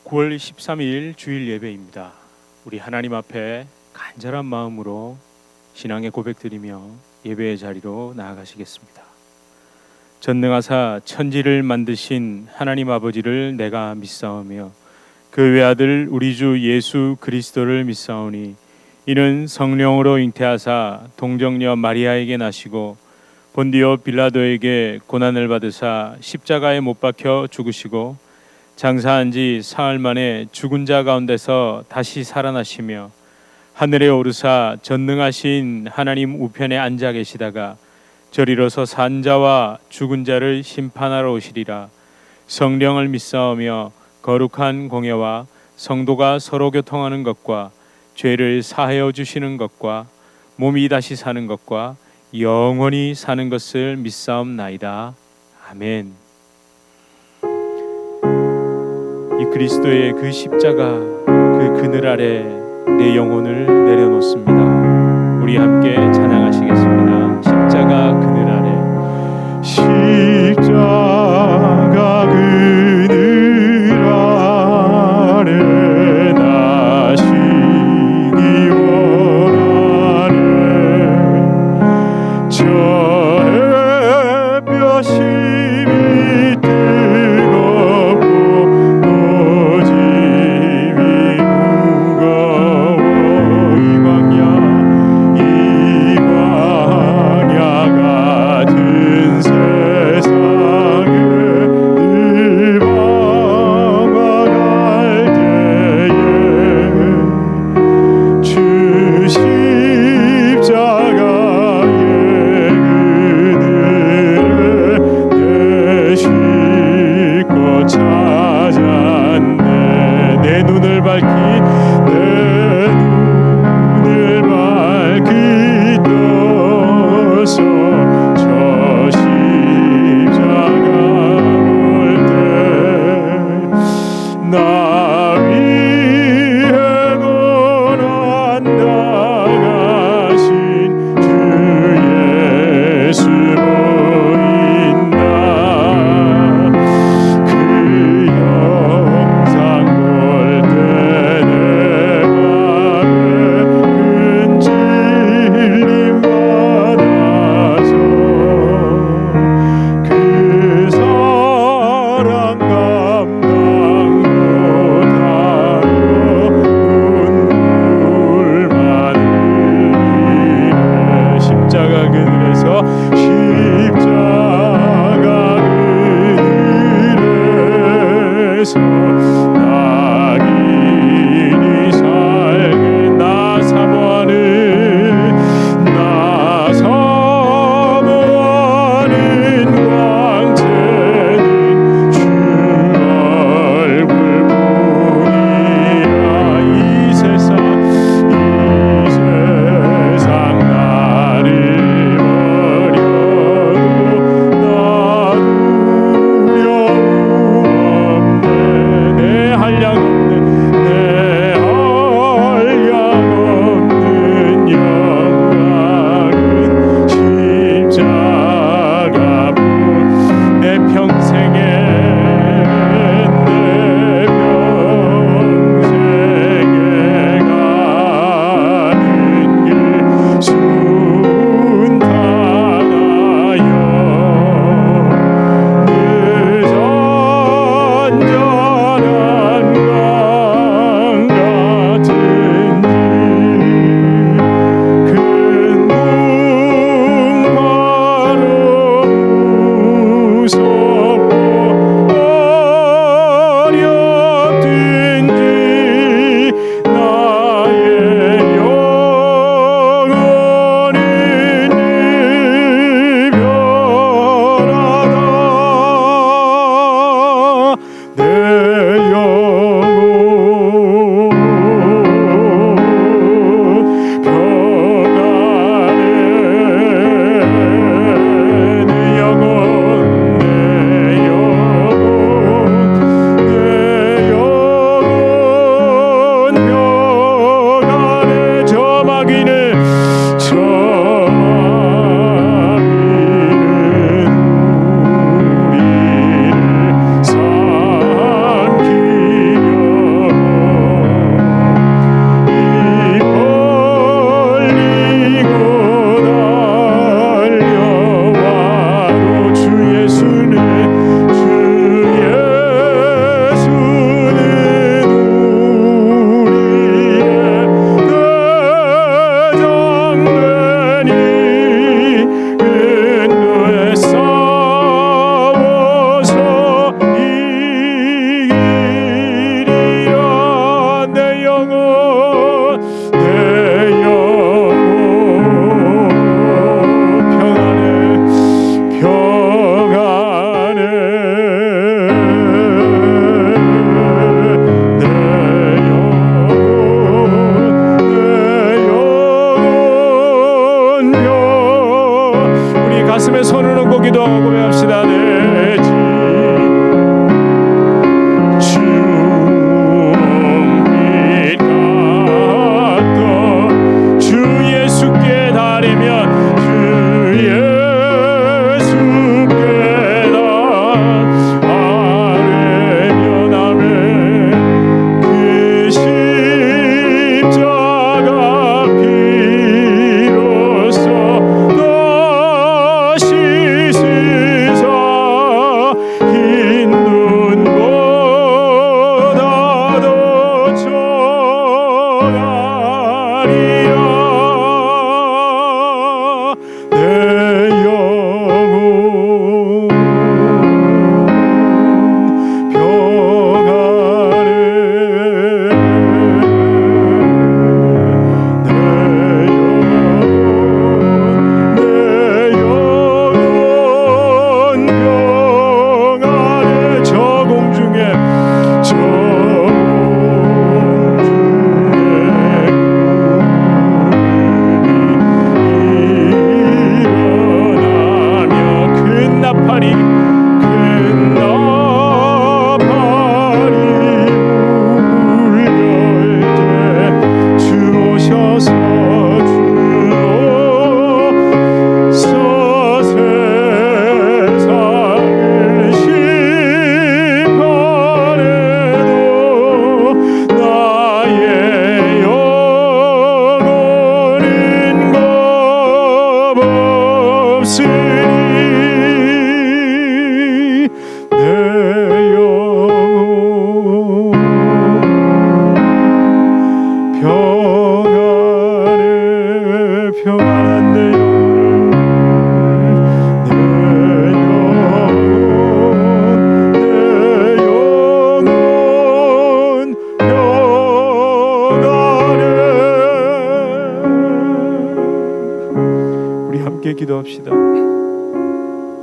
9월 13일 주일 예배입니다. 우리 하나님 앞에 간절한 마음으로 신앙의 고백드리며 예배의 자리로 나아가시겠습니다. 전능하사 천지를 만드신 하나님 아버지를 내가 믿사오며 그 외아들 우리 주 예수 그리스도를 믿사오니 이는 성령으로 잉태하사 동정녀 마리아에게 나시고 본디오 빌라도에게 고난을 받으사 십자가에 못 박혀 죽으시고 장사한 지 사흘 만에 죽은 자 가운데서 다시 살아나시며 하늘에 오르사 전능하신 하나님 우편에 앉아 계시다가 저리로서 산 자와 죽은 자를 심판하러 오시리라. 성령을 믿사오며 거룩한 공예와 성도가 서로 교통하는 것과 죄를 사하여 주시는 것과 몸이 다시 사는 것과 영원히 사는 것을 믿사옵나이다. 아멘. 이 그리스도의 그 십자가 그 그늘 아래 내 영혼을 내려놓습니다. 우리 함께 찬양하시겠습니다. 십자가 그늘 아래 십자가 그늘 아래 나시기 원하네. 저 햇볕이 뜨겁고 고집이 무거워 이 광야 같은 세상에 늘 방황할 때에 주 십자가의 그늘에 내 쉴 곳 찾았네. 내 눈을 밝히 떠서 저 십자가 볼 때 나 위에 고난 당하신 주 예수 보인다. 그 영상 볼 때 내 맘에 큰 진림 받아서 그 사랑 감당 못하며 눈물만 흘리네. 십자가 그늘에서 낙인이 살게 나 사모하는 광채는 주 얼굴뿐이야. 이 세상 나를 버려도 나 두려움 없네. 내 기도합시다.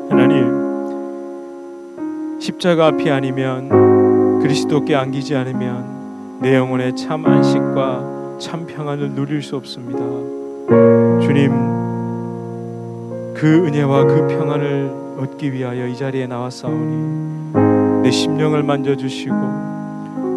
하나님, 십자가 앞이 아니면, 그리스도께 안기지 않으면 내 영혼의 참 안식과 참 평안을 누릴 수 없습니다. 주님, 그 은혜와 그 평안을 얻기 위하여 이 자리에 나왔사오니 내 심령을 만져주시고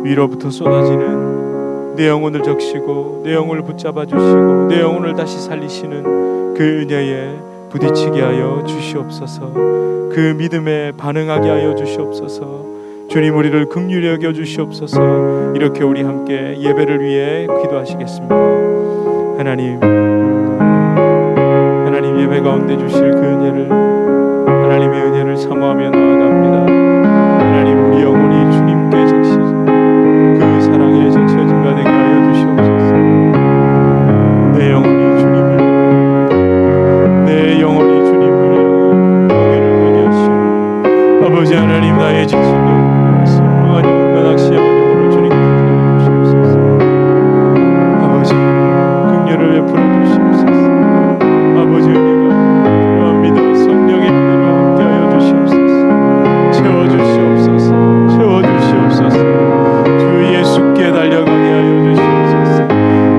위로부터 쏟아지는 내 영혼을 적시고 내 영혼을 붙잡아 주시고 내 영혼을 다시 살리시는 그 은혜에 부딪히게 하여 주시옵소서. 그 믿음에 반응하게 하여 주시옵소서. 주님, 우리를 긍휼히 여겨 주시옵소서. 이렇게 우리 함께 예배를 위해 기도하시겠습니다. 하나님, 예배 가운데 주실 그 은혜를, 하나님의 은혜를 사모하며 나아갑니다. 하나님, 우리 영혼이 주님께 적시는 그 사랑에 적셔진 바 되게 하여 주시옵소서. 내 영혼이 주님을, 내 영혼이 주님을 고개를 들게 하시오. 아버지 하나님, 나의 지친 영혼, 슬퍼한 영혼과 낙시한 영혼을 주님께서 살려주시옵소서. 아버지, 긍휼을 베풀어 주시옵소서. 아버지, 은혜가 필요합니다. 성령의 은혜로 함께하여 주시옵소서. 채워주시옵소서. 채워주시옵소서. 주 예수께 달려가게 하여 주시옵소서.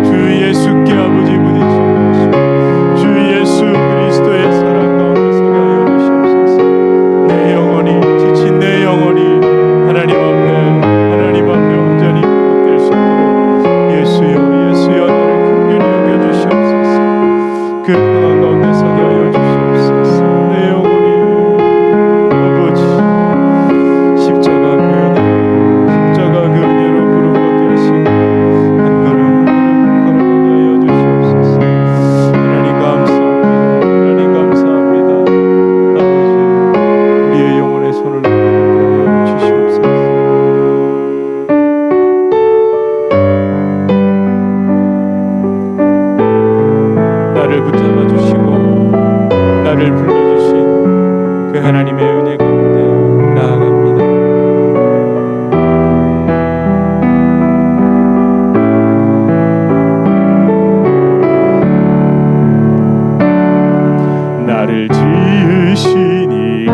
주 예수께 아버지 부딪히옵소서. 주 예수 그리스도의 사랑 가운데 서게 하여 주시옵소서. 내 영혼이, 지친 내 영혼이 하나님 앞에 온전히 회복될 수 있도록 예수여 나를 긍휼히 여겨 주시옵소서. 그 평안 가운데 서게 하여 주시옵소서. 내 영혼이 아버지, 십자가 그 은혜로 부름받게 하시고 한 걸음 걸어가게 하여 주시옵소서. 하나님 감사합니다. 아버지, 우리의 영혼의 손을 놓게 하여 주시옵소서. 나를 붙잡아 주시고 나를 불러주신 그 하나님의 은혜 가운데 나아갑니다. 나를 지으신 이가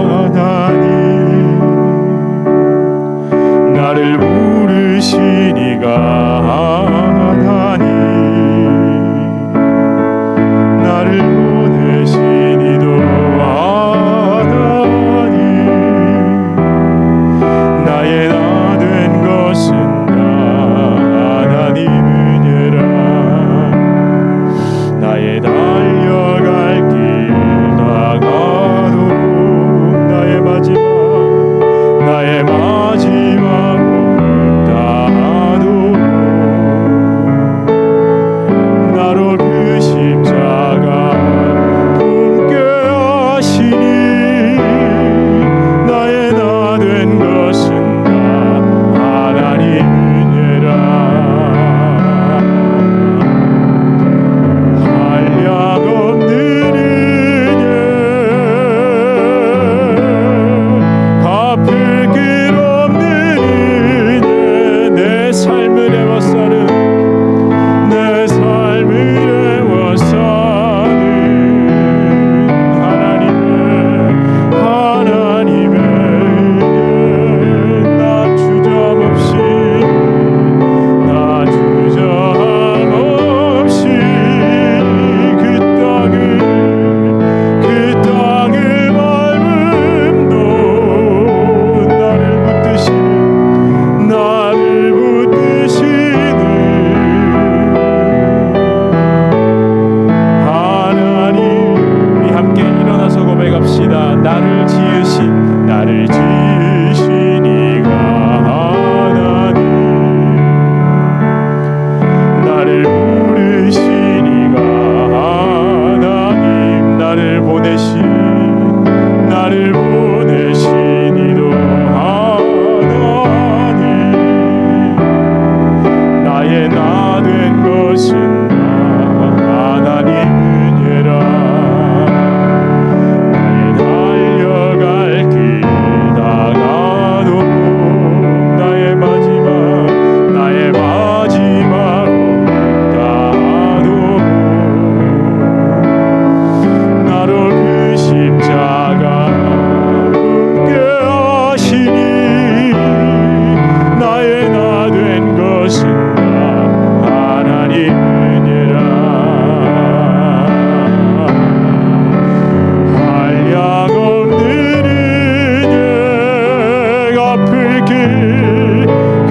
하나님, 나를 부르신 이가 하나님, 나를 보내신 이도 하나님, 나의 나 된 것은 다 하나님 은혜라. 나의 달려갈 길 다가도록 나의 마지막 호흡 다하도록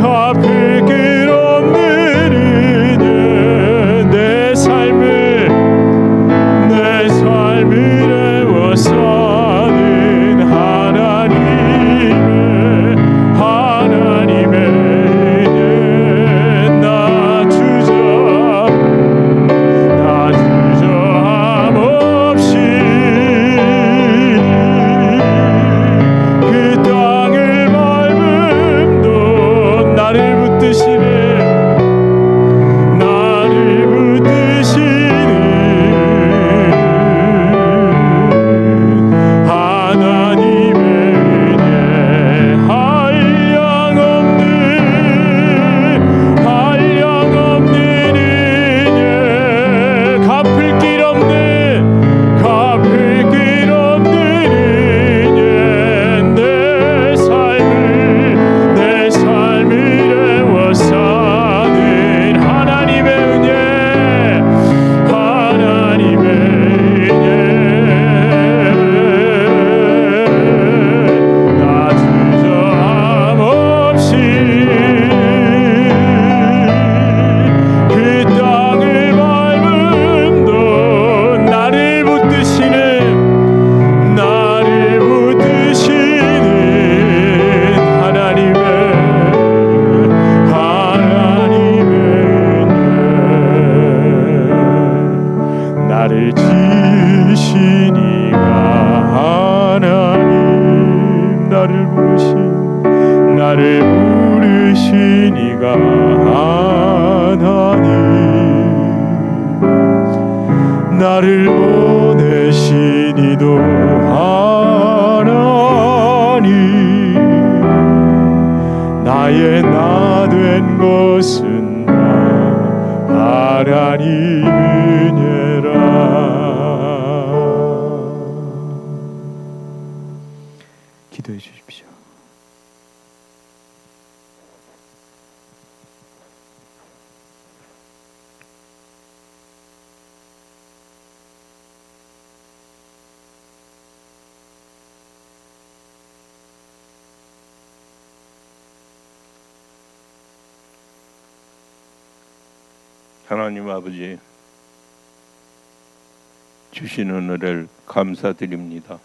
갚을 길 없는 은혜 내 삶을 애워 사는 하나님의 은혜 나 주저함 없이 그 땅을 밟음도 나를 붙드시는 하나님의 은혜 한량없는 은혜 갚을 길 없는 은혜 내 삶을 애워 사는 하나님의 은혜 나 주저함 없이 그 땅을 밟음도 나를 붙드시는 하나님의 은혜 나를 지시니가 하나님 나를 부르시니가 하나님 나를 보내시니도 하나님 나의 나 된 것은 다 하나님 은혜라. 기도해 주십시오. 하나님 아버지, 주신 은혜를 감사드립니다.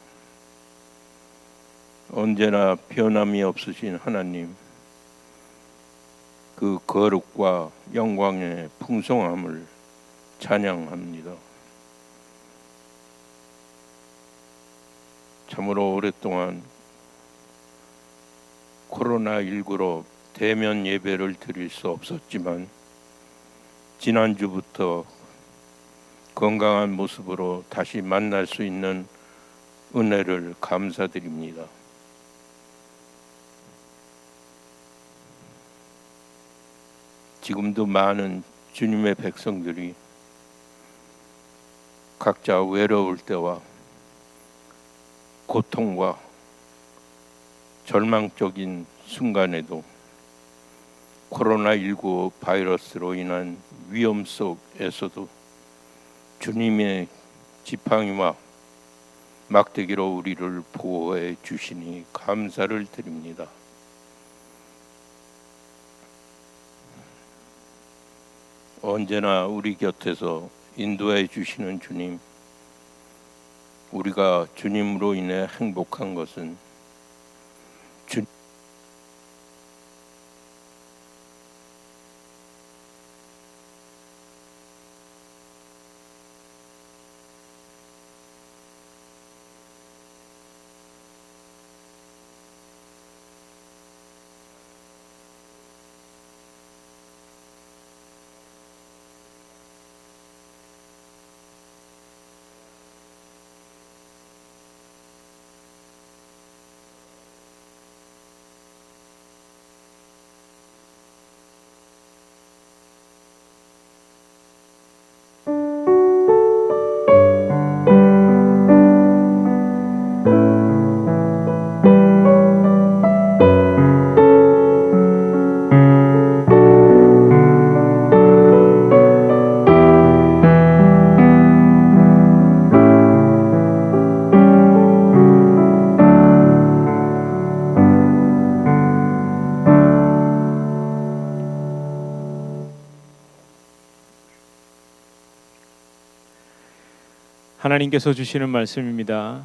언제나 변함이 없으신 하나님, 그 거룩과 영광의 풍성함을 찬양합니다. 참으로 오랫동안 코로나19로 대면 예배를 드릴 수 없었지만 지난주부터 건강한 모습으로 다시 만날 수 있는 은혜를 감사드립니다. 지금도 많은 주님의 백성들이 각자 외로울 때와 고통과 절망적인 순간에도 코로나19 바이러스로 인한 위험 속에서도 주님의 지팡이와 막대기로 우리를 보호해 주시니 감사를 드립니다. 언제나 우리 곁에서 인도해 주시는 주님, 우리가 주님으로 인해 행복한 것은 하나님께서 주시는 말씀입니다.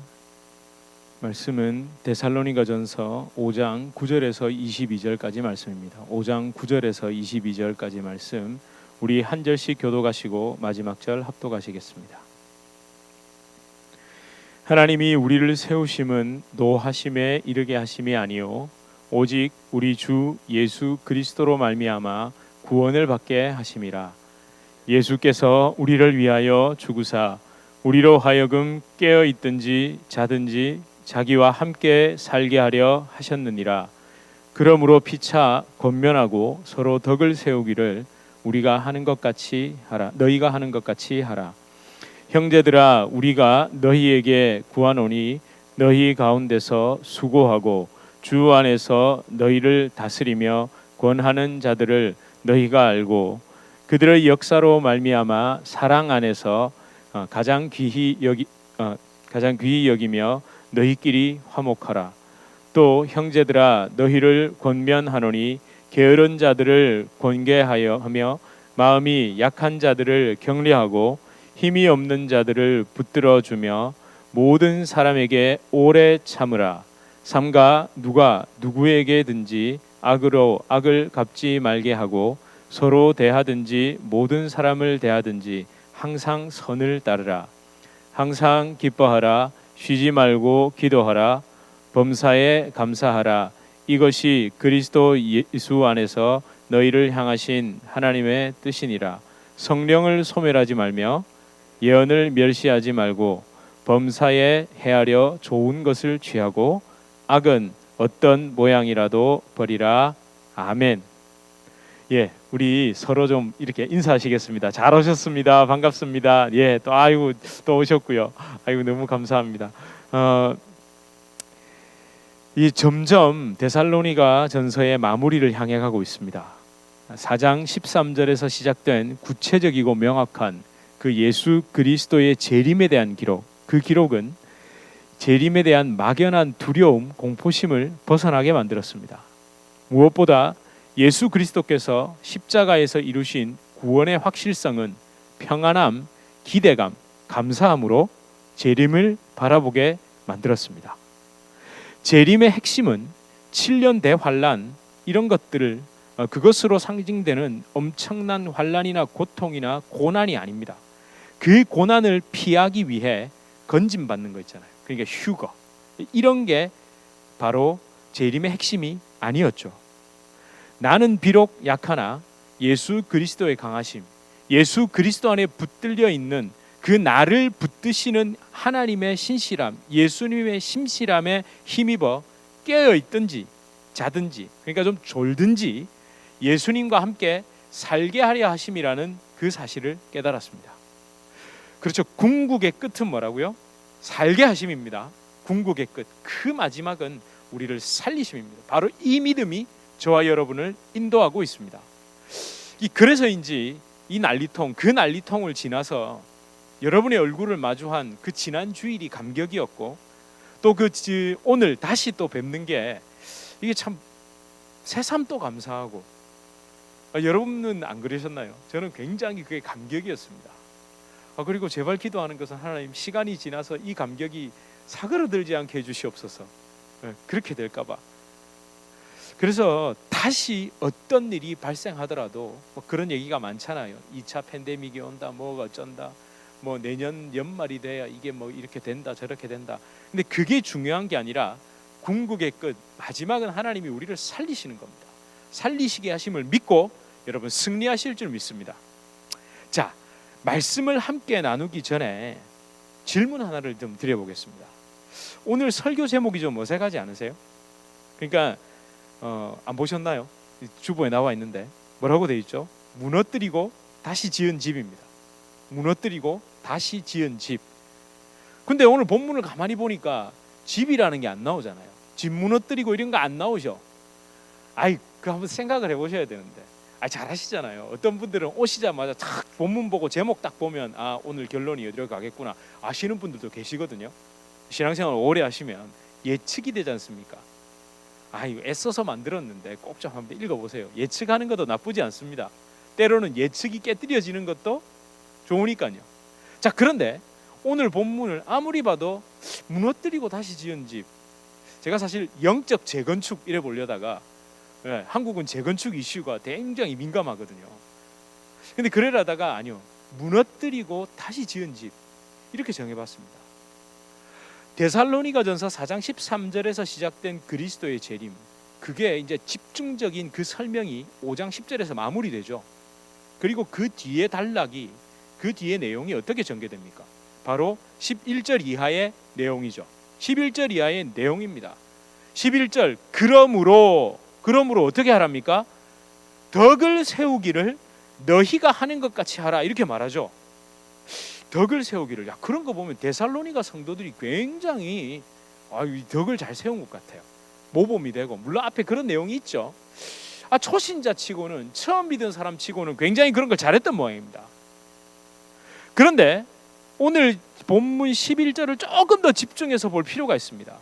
말씀은 데살로니가전서 5장 9절에서 22절까지 말씀입니다. 5장 9절에서 22절까지 말씀, 우리 한 절씩 교독하시고 마지막 절 합독하시겠습니다. 하나님이 우리를 세우심은 노하심에 이르게 하심이 아니요 오직 우리 주 예수 그리스도로 말미암아 구원을 받게 하심이라. 예수께서 우리를 위하여 죽으사 우리로 하여금 깨어 있든지 자든지 자기와 함께 살게 하려 하셨느니라. 그러므로 피차 권면하고 서로 덕을 세우기를 우리가 하는 것 같이 하라. 너희가 하는 것 같이 하라. 형제들아, 우리가 너희에게 구하노니 너희 가운데서 수고하고 주 안에서 너희를 다스리며 권하는 자들을 너희가 알고 그들의 역사로 말미암아 사랑 안에서 가장 귀히 여기며 너희끼리 화목하라. 또 형제들아, 너희를 권면하노니 게으른 자들을 권계하여 하며 마음이 약한 자들을 격려하고 힘이 없는 자들을 붙들어 주며 모든 사람에게 오래 참으라. 삼가 누가 누구에게든지 악으로 악을 갚지 말게 하고 서로 대하든지 모든 사람을 대하든지 항상 선을 따르라. 항상 기뻐하라. 쉬지 말고 기도하라. 범사에 감사하라. 이것이 그리스도 예수 안에서 너희를 향하신 하나님의 뜻이니라. 성령을 소멸하지 말며 예언을 멸시하지 말고 범사에 헤아려 좋은 것을 취하고 악은 어떤 모양이라도 버리라. 아멘. 예, 우리 서로 좀 이렇게 인사하시겠습니다. 잘 오셨습니다. 반갑습니다. 예, 또 아이고 또 오셨고요. 아이고 너무 감사합니다. 이 점점 데살로니가 전서의 마무리를 향해 가고 있습니다. 4장 13절에서 시작된 구체적이고 명확한 그 예수 그리스도의 재림에 대한 기록, 그 기록은 재림에 대한 막연한 두려움, 공포심을 벗어나게 만들었습니다. 무엇보다 예수 그리스도께서 십자가에서 이루신 구원의 확실성은 평안함, 기대감, 감사함으로 재림을 바라보게 만들었습니다. 재림의 핵심은 7년 대환란, 이런 것들을 그것으로 상징되는 엄청난 환란이나 고통이나 고난이 아닙니다. 그 고난을 피하기 위해 건짐받는 거 있잖아요. 그러니까 휴거, 이런 게 바로 재림의 핵심이 아니었죠. 나는 비록 약하나 예수 그리스도의 강하심, 예수 그리스도 안에 붙들려 있는 그 나를 붙드시는 하나님의 신실함, 예수님의 심실함에 힘입어 깨어 있든지 자든지, 그러니까 좀 졸든지 예수님과 함께 살게 하려 하심이라는 그 사실을 깨달았습니다. 그렇죠. 궁극의 끝은 뭐라고요? 살게 하심입니다. 궁극의 끝, 그 마지막은 우리를 살리심입니다. 바로 이 믿음이 저와 여러분을 인도하고 있습니다. 그래서인지 이 난리통, 그 난리통을 지나서 여러분의 얼굴을 마주한 그 지난 주일이 감격이었고, 또 오늘 다시 또 뵙는 게 이게 참 새삼 또 감사하고, 여러분은 안 그러셨나요? 저는 굉장히 그게 감격이었습니다. 그리고 제발 기도하는 것은 하나님, 시간이 지나서 이 감격이 사그러들지 않게 해주시옵소서. 그렇게 될까봐. 그래서 다시 어떤 일이 발생하더라도 그런 얘기가 많잖아요. 2차 팬데믹이 온다, 뭐가 어쩐다, 뭐 내년 연말이 돼야 이게 뭐 이렇게 된다 저렇게 된다. 근데 그게 중요한 게 아니라 궁극의 끝, 마지막은 하나님이 우리를 살리시는 겁니다. 살리시게 하심을 믿고 여러분 승리하실 줄 믿습니다. 자, 말씀을 함께 나누기 전에 질문 하나를 좀 드려보겠습니다. 오늘 설교 제목이 좀 어색하지 않으세요? 그러니까 안 보셨나요? 주보에 나와 있는데 뭐라고 돼 있죠? 무너뜨리고 다시 지은 집입니다. 무너뜨리고 다시 지은 집. 근데 오늘 본문을 가만히 보니까 집이라는 게 안 나오잖아요. 집 무너뜨리고 이런 거 안 나오죠. 그 한번 생각을 해보셔야 되는데. 잘하시잖아요. 어떤 분들은 오시자마자 탁 본문 보고 제목 딱 보면 오늘 결론이 어디로 가겠구나 아시는 분들도 계시거든요. 신앙생활 오래 하시면 예측이 되지 않습니까? 이거 애써서 만들었는데 꼭 좀 한번 읽어보세요. 예측하는 것도 나쁘지 않습니다. 때로는 예측이 깨뜨려지는 것도 좋으니까요. 자, 그런데 오늘 본문을 아무리 봐도 무너뜨리고 다시 지은 집. 제가 사실 영적 재건축 이래 보려다가 한국은 재건축 이슈가 굉장히 민감하거든요. 근데 그러려다가 아니요, 무너뜨리고 다시 지은 집 이렇게 정해봤습니다. 데살로니가전서 4장 13절에서 시작된 그리스도의 재림, 그게 이제 집중적인 그 설명이 5장 10절에서 마무리되죠. 그리고 그 뒤에 단락이, 그 뒤에 내용이 어떻게 전개됩니까? 바로 11절 이하의 내용이죠. 11절 이하의 내용입니다. 11절, 그러므로 어떻게 하랍니까? 덕을 세우기를 너희가 하는 것 같이 하라, 이렇게 말하죠. 덕을 세우기를, 그런 거 보면 데살로니가 성도들이 굉장히 이 덕을 잘 세운 것 같아요. 모범이 되고, 물론 앞에 그런 내용이 있죠. 초신자 치고는, 처음 믿은 사람 치고는 굉장히 그런 걸 잘했던 모양입니다. 그런데 오늘 본문 11절을 조금 더 집중해서 볼 필요가 있습니다.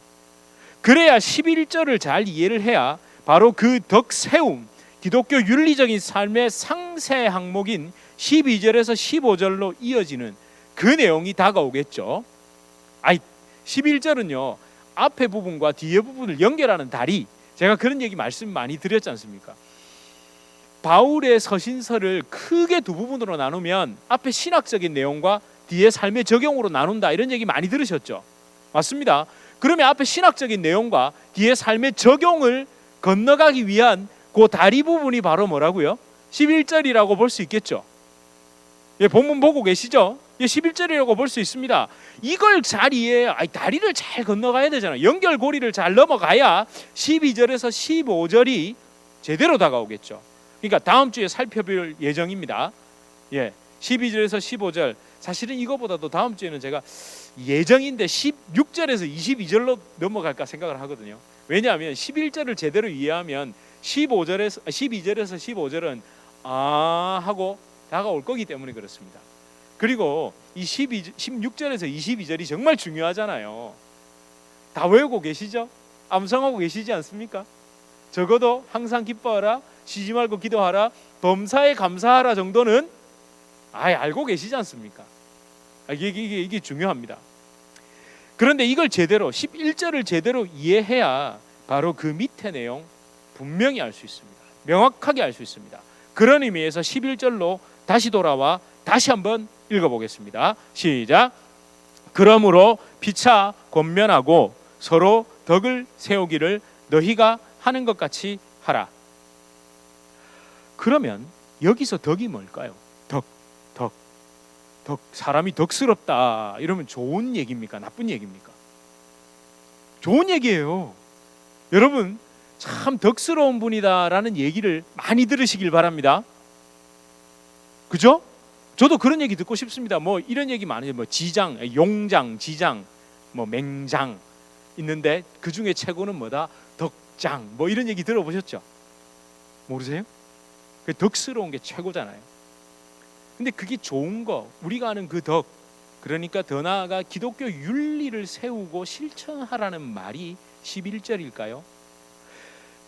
그래야 11절을 잘 이해를 해야 바로 그 덕 세움, 기독교 윤리적인 삶의 상세 항목인 12절에서 15절로 이어지는 그 내용이 다가오겠죠. 11절은요, 앞에 부분과 뒤에 부분을 연결하는 다리, 제가 그런 얘기 말씀 많이 드렸지 않습니까? 바울의 서신서를 크게 두 부분으로 나누면 앞에 신학적인 내용과 뒤에 삶의 적용으로 나눈다, 이런 얘기 많이 들으셨죠? 맞습니다. 그러면 앞에 신학적인 내용과 뒤에 삶의 적용을 건너가기 위한 그 다리 부분이 바로 뭐라고요? 11절이라고 볼 수 있겠죠. 본문 보고 계시죠? 11절이라고 볼 수 있습니다. 이걸 잘 이해해야, 다리를 잘 건너가야 되잖아요. 연결고리를 잘 넘어가야 12절에서 15절이 제대로 다가오겠죠. 그러니까 다음 주에 살펴볼 예정입니다. 12절에서 15절, 사실은 이거보다도 다음 주에는 제가 예정인데 16절에서 22절로 넘어갈까 생각을 하거든요. 왜냐하면 11절을 제대로 이해하면 12절에서 15절은 하고 다가올 거기 때문에 그렇습니다. 그리고 이 16절에서 22절이 정말 중요하잖아요. 다 외우고 계시죠? 암송하고 계시지 않습니까? 적어도 항상 기뻐하라, 쉬지 말고 기도하라, 범사에 감사하라 정도는 알고 계시지 않습니까? 이게 중요합니다. 그런데 이걸 제대로 11절을 제대로 이해해야 바로 그 밑에 내용 분명히 알 수 있습니다. 명확하게 알 수 있습니다. 그런 의미에서 11절로 다시 돌아와 다시 한번 읽어보겠습니다. 시작. 그러므로 피차 권면하고 서로 덕을 세우기를 너희가 하는 것 같이 하라. 그러면 여기서 덕이 뭘까요? 덕. 사람이 덕스럽다 이러면 좋은 얘기입니까? 나쁜 얘기입니까? 좋은 얘기예요. 여러분, 참 덕스러운 분이다라는 얘기를 많이 들으시길 바랍니다. 그죠? 저도 그런 얘기 듣고 싶습니다. 이런 얘기 많아요. 지장, 용장, 지장, 맹장 있는데 그 중에 최고는 뭐다? 덕장. 이런 얘기 들어보셨죠? 모르세요? 그 덕스러운 게 최고잖아요. 근데 그게 좋은 거, 우리가 아는 그 덕, 그러니까 더 나아가 기독교 윤리를 세우고 실천하라는 말이 11절일까요?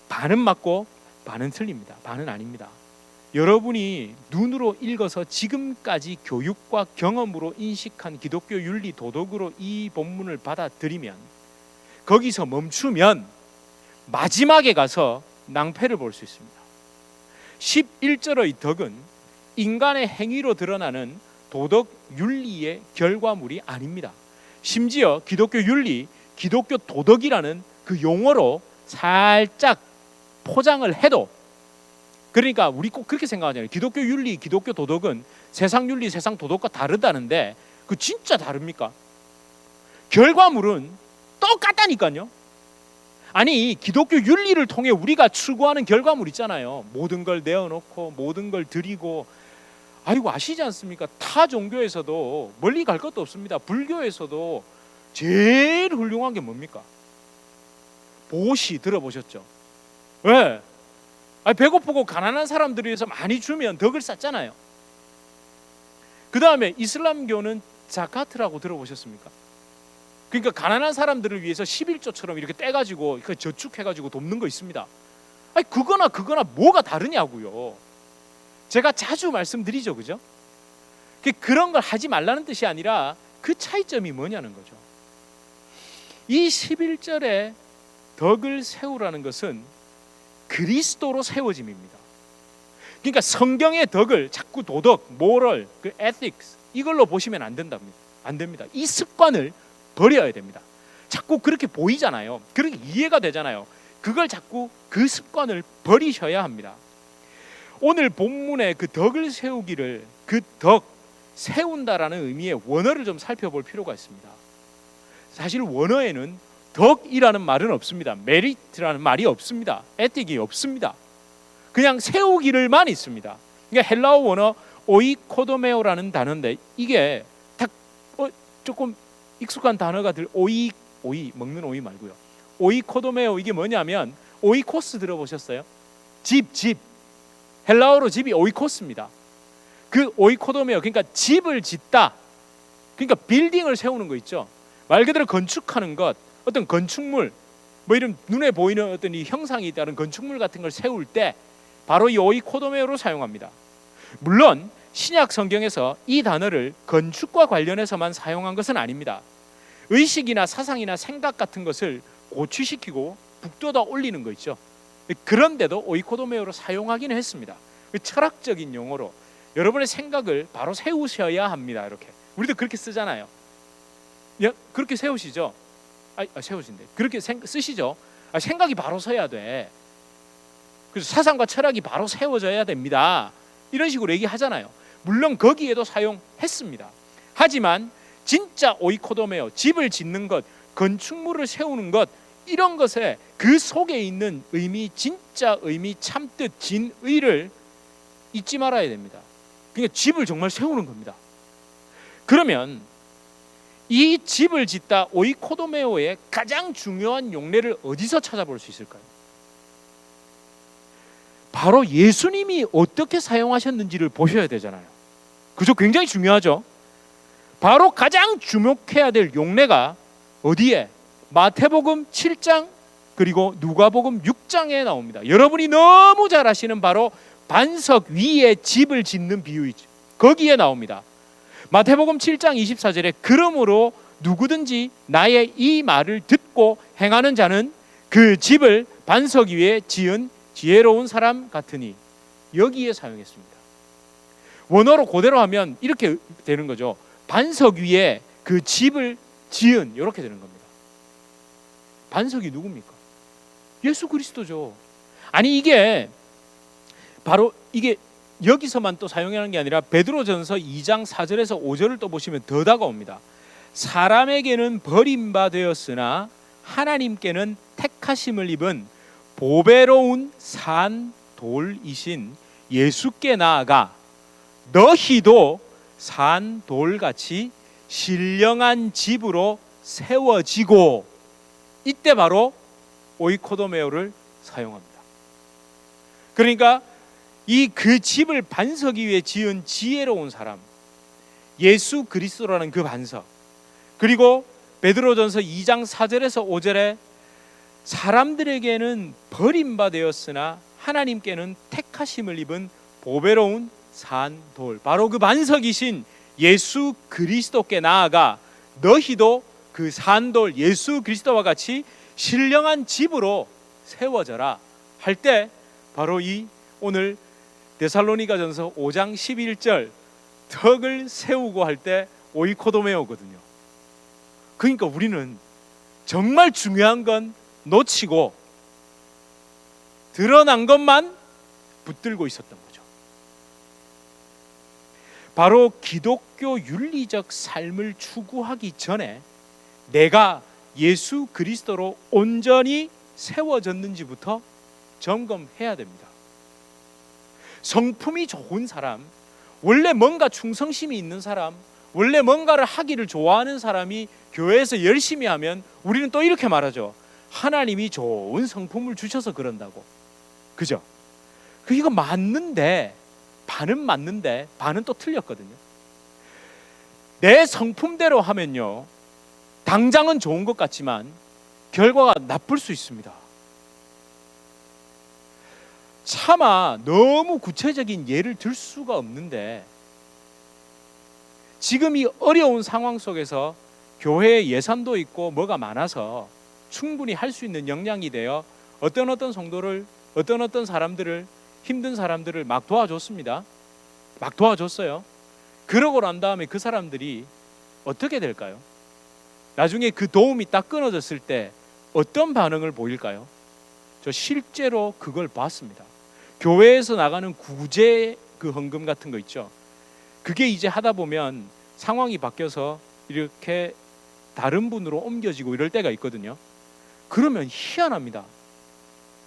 반은 맞고 반은 틀립니다. 반은 아닙니다. 여러분이 눈으로 읽어서 지금까지 교육과 경험으로 인식한 기독교 윤리 도덕으로 이 본문을 받아들이면, 거기서 멈추면 마지막에 가서 낭패를 볼 수 있습니다. 11절의 덕은 인간의 행위로 드러나는 도덕 윤리의 결과물이 아닙니다. 심지어 기독교 윤리, 기독교 도덕이라는 그 용어로 살짝 포장을 해도, 그러니까 우리 꼭 그렇게 생각하잖아요. 기독교 윤리, 기독교 도덕은 세상 윤리, 세상 도덕과 다르다는데 그 진짜 다릅니까? 결과물은 똑같다니까요. 기독교 윤리를 통해 우리가 추구하는 결과물 있잖아요. 모든 걸 내어놓고 모든 걸 드리고, 아시지 않습니까? 타 종교에서도 멀리 갈 것도 없습니다. 불교에서도 제일 훌륭한 게 뭡니까? 보시 들어보셨죠? 왜? 배고프고 가난한 사람들을 위해서 많이 주면 덕을 쌓잖아요. 그 다음에 이슬람교는 자카트라고 들어보셨습니까? 그러니까 가난한 사람들을 위해서 11조처럼 이렇게 떼가지고 저축해가지고 돕는 거 있습니다. 그거나 뭐가 다르냐고요. 제가 자주 말씀드리죠, 그죠? 그런 걸 하지 말라는 뜻이 아니라 그 차이점이 뭐냐는 거죠. 이 11절에 덕을 세우라는 것은 그리스도로 세워짐입니다. 그러니까 성경의 덕을 자꾸 도덕, 모럴, 그 ethics 이걸로 보시면 안 된답니다. 안 됩니다. 이 습관을 버려야 됩니다. 자꾸 그렇게 보이잖아요. 그렇게 이해가 되잖아요. 그걸 자꾸 그 습관을 버리셔야 합니다. 오늘 본문의 그 덕을 세우기를, 그 덕, 세운다라는 의미의 원어를 좀 살펴볼 필요가 있습니다. 사실 원어에는 덕이라는 말은 없습니다. 메리트라는 말이 없습니다. 에틱이 없습니다. 그냥 세우기를만 있습니다. 그러니까 헬라어 원어 오이코도메오라는 단어인데 이게 딱 조금 익숙한 단어가 오이 먹는 오이 말고요. 오이코도메오 이게 뭐냐면 오이코스 들어보셨어요? 집 헬라어로 집이 오이코스입니다. 그 오이코도메오 그러니까 집을 짓다. 그러니까 빌딩을 세우는 거 있죠. 말 그대로 건축하는 것, 어떤 건축물, 뭐 이런 눈에 보이는 어떤 이 형상이 있다는 건축물 같은 걸 세울 때 바로 이 오이코도메오로 사용합니다. 물론 신약 성경에서 이 단어를 건축과 관련해서만 사용한 것은 아닙니다. 의식이나 사상이나 생각 같은 것을 고취시키고 북돋아 올리는 거 있죠. 그런데도 오이코도메오로 사용하기는 했습니다. 철학적인 용어로 여러분의 생각을 바로 세우셔야 합니다. 이렇게 우리도 그렇게 쓰잖아요. 그렇게 세우시죠? 세우신대. 그렇게 쓰시죠? 생각이 바로 서야 돼. 그래서 사상과 철학이 바로 세워져야 됩니다. 이런 식으로 얘기하잖아요. 물론 거기에도 사용했습니다. 하지만 진짜 오이코도메오, 집을 짓는 것, 건축물을 세우는 것, 이런 것에 그 속에 있는 의미, 진짜 의미, 참뜻, 진의를 잊지 말아야 됩니다. 그러니까 집을 정말 세우는 겁니다. 그러면 이 집을 짓다 오이코도메오의 가장 중요한 용례를 어디서 찾아볼 수 있을까요? 바로 예수님이 어떻게 사용하셨는지를 보셔야 되잖아요. 그죠? 굉장히 중요하죠. 바로 가장 주목해야 될 용례가 어디에? 마태복음 7장 그리고 누가복음 6장에 나옵니다. 여러분이 너무 잘 아시는 바로 반석 위에 집을 짓는 비유이죠. 거기에 나옵니다. 마태복음 7장 24절에 그러므로 누구든지 나의 이 말을 듣고 행하는 자는 그 집을 반석 위에 지은 지혜로운 사람 같으니, 여기에 사용했습니다. 원어로 그대로 하면 이렇게 되는 거죠. 반석 위에 그 집을 지은, 이렇게 되는 겁니다. 반석이 누굽니까? 예수 그리스도죠. 아니 이게 바로 이게 여기서만 또 사용하는 게 아니라 베드로전서 2장 4절에서 5절을 또 보시면 더 다가옵니다. 사람에게는 버림받았으나 하나님께는 택하심을 입은 보배로운 산 돌이신 예수께 나아가 너희도 산 돌같이 신령한 집으로 세워지고, 이때 바로 오이코도메오를 사용합니다. 그러니까 이 그 집을 반석 위에 지은 지혜로운 사람, 예수 그리스도라는 그 반석, 그리고 베드로전서 2장 4절에서 5절에 사람들에게는 버림받았으나 하나님께는 택하심을 입은 보배로운 산돌, 바로 그 반석이신 예수 그리스도께 나아가 너희도 그 산돌 예수 그리스도와 같이 신령한 집으로 세워져라 할 때, 바로 이 오늘 데살로니가전서 5장 11절 덕을 세우고 할 때 오이코도메오거든요. 그러니까 우리는 정말 중요한 건 놓치고 드러난 것만 붙들고 있었던 거죠. 바로 기독교 윤리적 삶을 추구하기 전에 내가 예수 그리스도로 온전히 세워졌는지부터 점검해야 됩니다. 성품이 좋은 사람, 원래 뭔가 충성심이 있는 사람, 원래 뭔가를 하기를 좋아하는 사람이 교회에서 열심히 하면 우리는 또 이렇게 말하죠. 하나님이 좋은 성품을 주셔서 그런다고. 그죠? 이거 맞는데, 반은 맞는데 반은 또 틀렸거든요. 내 성품대로 하면요, 당장은 좋은 것 같지만 결과가 나쁠 수 있습니다. 차마 너무 구체적인 예를 들 수가 없는데, 지금 이 어려운 상황 속에서 교회에 예산도 있고 뭐가 많아서 충분히 할 수 있는 역량이 되어 어떤 성도를, 어떤 사람들을, 힘든 사람들을 막 도와줬습니다. 막 도와줬어요. 그러고 난 다음에 그 사람들이 어떻게 될까요? 나중에 그 도움이 딱 끊어졌을 때 어떤 반응을 보일까요? 저 실제로 그걸 봤습니다. 교회에서 나가는 구제 그 헌금 같은 거 있죠. 그게 이제 하다 보면 상황이 바뀌어서 이렇게 다른 분으로 옮겨지고 이럴 때가 있거든요. 그러면 희한합니다.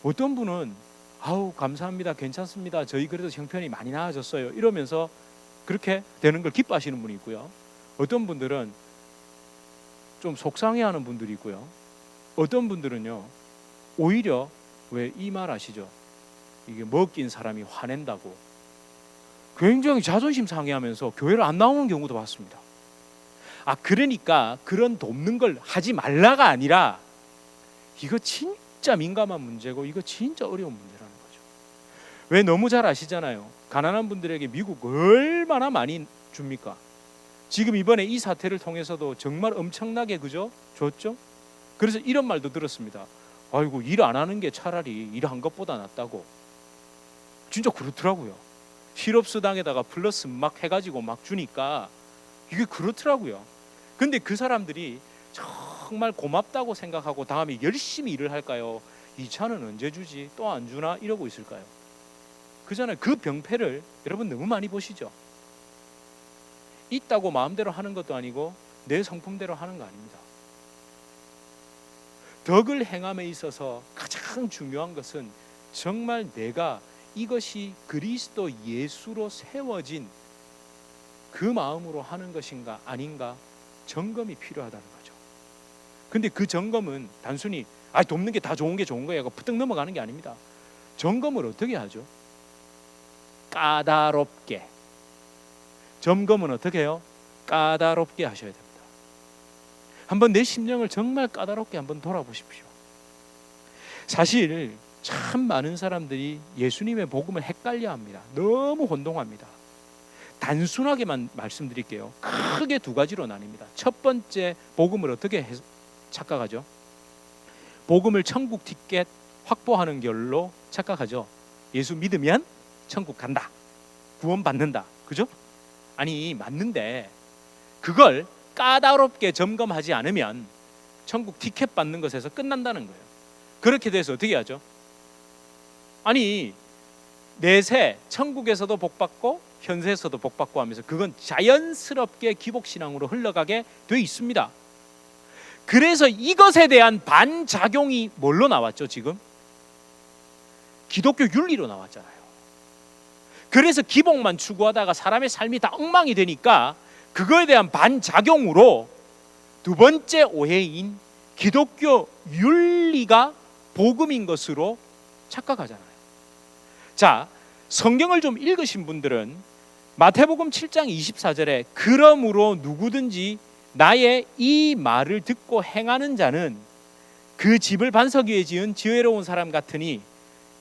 어떤 분은 아우 감사합니다, 괜찮습니다, 저희 그래도 형편이 많이 나아졌어요 이러면서 그렇게 되는 걸 기뻐하시는 분이 있고요. 어떤 분들은 좀 속상해하는 분들이 있고요. 어떤 분들은요 오히려 왜 이 말 아시죠? 이게 먹긴 사람이 화낸다고 굉장히 자존심 상해하면서 교회를 안 나오는 경우도 봤습니다. 그러니까 그런 돕는 걸 하지 말라가 아니라 이거 진짜 민감한 문제고 이거 진짜 어려운 문제라는 거죠. 왜 너무 잘 아시잖아요. 가난한 분들에게 미국 얼마나 많이 줍니까? 지금 이번에 이 사태를 통해서도 정말 엄청나게 그죠? 줬죠? 그래서 이런 말도 들었습니다. 아이고 일 안 하는 게 차라리 일한 것보다 낫다고. 진짜 그렇더라고요. 실업수당에다가 플러스 막 해가지고 막 주니까 이게 그렇더라고요. 근데 그 사람들이 정말 고맙다고 생각하고 다음에 열심히 일을 할까요? 이 차는 언제 주지? 또 안 주나? 이러고 있을까요? 그잖아요. 그 병폐를 여러분 너무 많이 보시죠. 있다고 마음대로 하는 것도 아니고 내 성품대로 하는 거 아닙니다. 덕을 행함에 있어서 가장 중요한 것은 정말 내가 이것이 그리스도 예수로 세워진 그 마음으로 하는 것인가 아닌가 점검이 필요하다는 거죠. 근데 그 점검은 단순히 돕는 게 다 좋은 게 좋은 거예요. 푸떡 넘어가는 게 아닙니다. 점검을 어떻게 하죠? 까다롭게. 점검은 어떻게 해요? 까다롭게 하셔야 됩니다. 한번 내 심령을 정말 까다롭게 한번 돌아보십시오. 사실 참 많은 사람들이 예수님의 복음을 헷갈려합니다. 너무 혼동합니다. 단순하게만 말씀드릴게요. 크게 두 가지로 나뉩니다. 첫 번째, 복음을 어떻게 착각하죠? 복음을 천국 티켓 확보하는 결로 착각하죠. 예수 믿으면 천국 간다, 구원 받는다, 그죠? 아니 맞는데 그걸 까다롭게 점검하지 않으면 천국 티켓 받는 것에서 끝난다는 거예요. 그렇게 돼서 어떻게 하죠? 아니 내세 천국에서도 복받고 현세에서도 복받고 하면서 그건 자연스럽게 기복신앙으로 흘러가게 돼 있습니다. 그래서 이것에 대한 반작용이 뭘로 나왔죠? 지금 기독교 윤리로 나왔잖아요. 그래서 기복만 추구하다가 사람의 삶이 다 엉망이 되니까 그거에 대한 반작용으로 두 번째 오해인 기독교 윤리가 복음인 것으로 착각하잖아요. 자, 성경을 좀 읽으신 분들은 마태복음 7장 24절에 그러므로 누구든지 나의 이 말을 듣고 행하는 자는 그 집을 반석 위에 지은 지혜로운 사람 같으니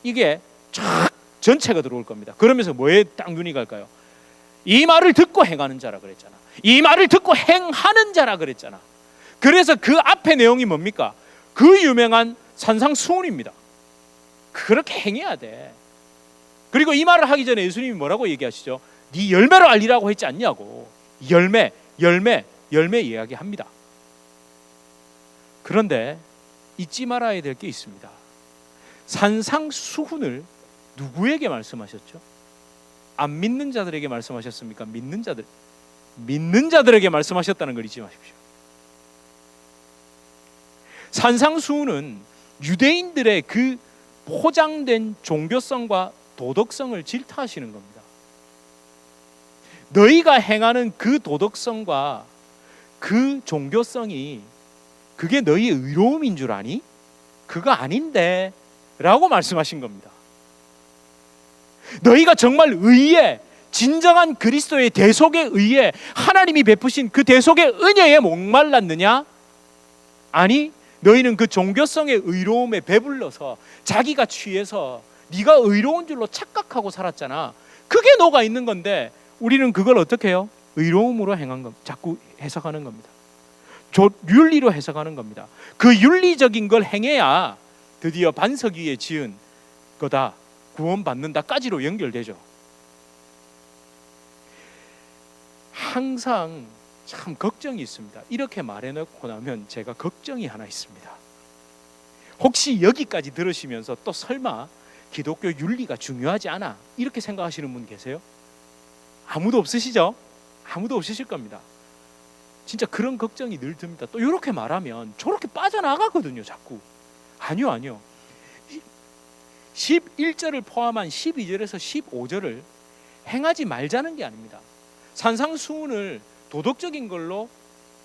이게 쫙 전체가 들어올 겁니다. 그러면서 뭐에 딱 눈이 갈까요? 이 말을 듣고 행하는 자라 그랬잖아. 이 말을 듣고 행하는 자라 그랬잖아. 그래서 그 앞에 내용이 뭡니까? 그 유명한 산상수훈입니다. 그렇게 행해야 돼. 그리고 이 말을 하기 전에 예수님이 뭐라고 얘기하시죠? 네 열매로 알리라고 했지 않냐고. 열매 이야기합니다. 그런데 잊지 말아야 될 게 있습니다. 산상수훈을 누구에게 말씀하셨죠? 안 믿는 자들에게 말씀하셨습니까? 믿는 자들에게 말씀하셨다는 걸 잊지 마십시오. 산상수훈은 유대인들의 그 포장된 종교성과 도덕성을 질타하시는 겁니다. 너희가 행하는 그 도덕성과 그 종교성이 그게 너희의 의로움인 줄 아니? 그거 아닌데 라고 말씀하신 겁니다. 너희가 정말 의에 진정한 그리스도의 대속에 의해 하나님이 베푸신 그 대속의 은혜에 목말랐느냐? 아니 너희는 그 종교성의 의로움에 배불러서 자기가 취해서 네가 의로운 줄로 착각하고 살았잖아. 그게 너가 있는 건데 우리는 그걸 어떻게 해요? 의로움으로 행한 것, 자꾸 해석하는 겁니다. 윤리로 해석하는 겁니다. 그 윤리적인 걸 행해야 드디어 반석 위에 지은 거다, 구원받는다까지로 연결되죠. 항상 참 걱정이 있습니다. 이렇게 말해놓고 나면 제가 걱정이 하나 있습니다. 혹시 여기까지 들으시면서 또 설마 기독교 윤리가 중요하지 않아, 이렇게 생각하시는 분 계세요? 아무도 없으시죠? 아무도 없으실 겁니다. 진짜 그런 걱정이 늘 듭니다. 또 이렇게 말하면 저렇게 빠져나가거든요, 자꾸. 아니요. 11절을 포함한 12절에서 15절을 행하지 말자는 게 아닙니다. 산상수훈을 도덕적인 걸로,